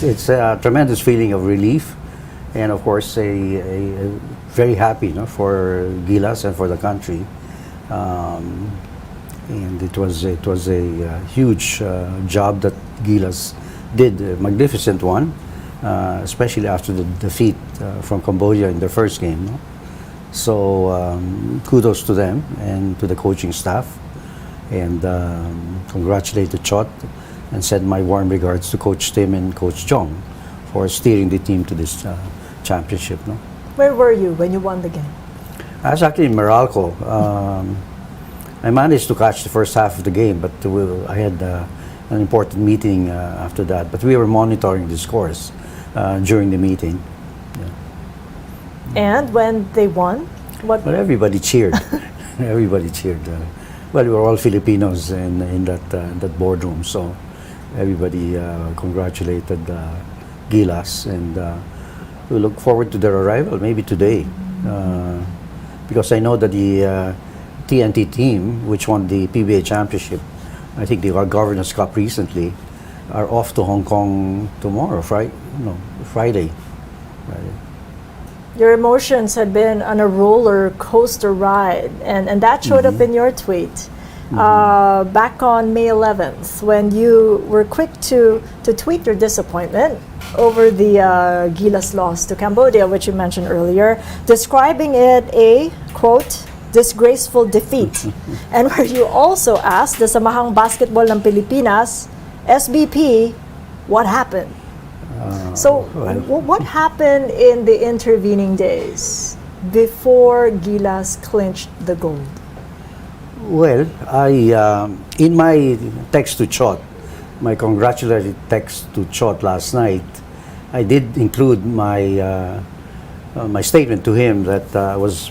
it's a tremendous feeling of relief, and of course a very happy, for Gilas and for the country. And it was a huge job that Gilas did, a magnificent one, especially after the defeat from Cambodia in their first game. No? So kudos to them and to the coaching staff, and congratulate the Chot, and send my warm regards to Coach Tim and Coach Jong for steering the team to this championship. No? Where were you when you won the game? I was actually in Meralco. I managed to catch the first half of the game, but I had an important meeting after that. But we were monitoring the scores during the meeting. Yeah. And when they won, what? But everybody cheered. Everybody cheered. Well, we were all Filipinos in that boardroom, so everybody congratulated Gilas, and we look forward to their arrival, maybe today, because I know that the TNT team, which won the PBA championship, I think the Governors Cup recently, are off to Hong Kong tomorrow, Friday. Your emotions had been on a roller coaster ride, and that showed up in your tweet back on May 11th, when you were quick to tweet your disappointment over the Gilas loss to Cambodia, which you mentioned earlier, describing it a, quote, disgraceful defeat. And where you also asked the Samahang Basketball ng Pilipinas, SBP, what happened? What happened in the intervening days before Gilas clinched the gold? Well, in my text to Chot, my congratulatory text to Chot last night, I did include my statement to him that I was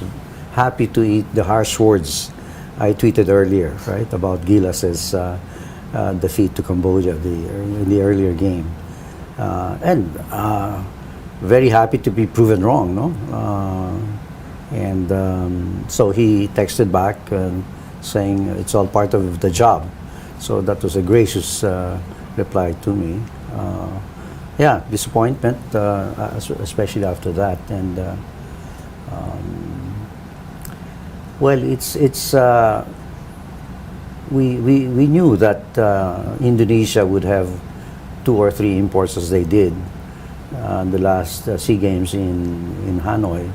happy to eat the harsh words I tweeted earlier, right, about Gilas's defeat to Cambodia in the earlier game. And very happy to be proven wrong, so he texted back saying it's all part of the job. So that was a gracious reply to me. Disappointment, especially after that, and well, we knew that Indonesia would have 2 or 3 imports as they did the last SEA Games in Hanoi,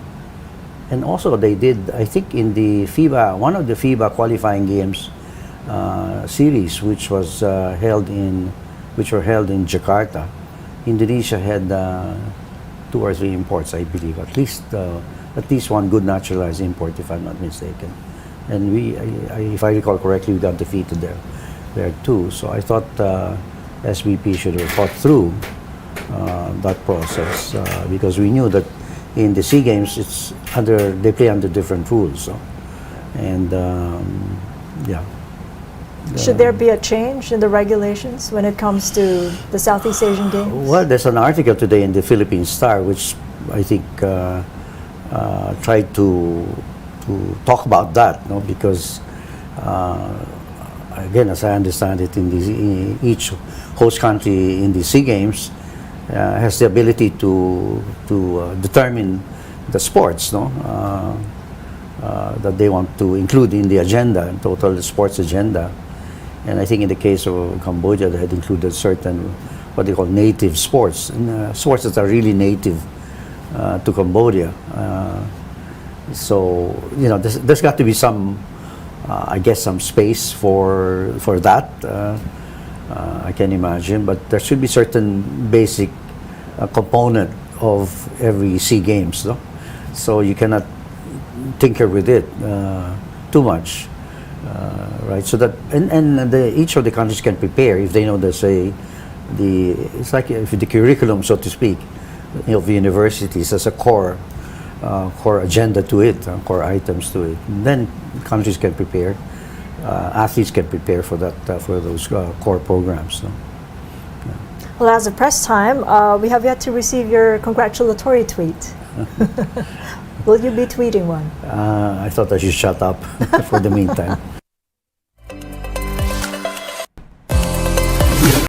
and also they did, I think, in the one of the FIBA qualifying games series, which were held in Jakarta. Indonesia had 2 or 3 imports, I believe, at least one good naturalized import, if I'm not mistaken. And if I recall correctly, we got defeated there too. So I thought SBP should have thought through that process, because we knew that in the SEA Games they play under different rules. So, and should there be a change in the regulations when it comes to the Southeast Asian Games? Well, there's an article today in the Philippine Star which I think tried to talk about that, because again, as I understand it, each host country in the SEA Games has the ability to determine the sports, that they want to include in the agenda, total sports agenda. And I think in the case of Cambodia, they had included certain what they call native sports, sports that are really native to Cambodia. So there's got to be some, I guess, some space for that. I can imagine, but there should be certain basic component of every SEA Games, so you cannot tinker with it too much, right? So that each of the countries can prepare if they know there's it's like if the curriculum, so to speak, of the universities as a core agenda to it, core items to it. And then countries can prepare, athletes can prepare for that, for those core programs. Well, as of press time, we have yet to receive your congratulatory tweet. Will you be tweeting one? I thought I should shut up for the meantime.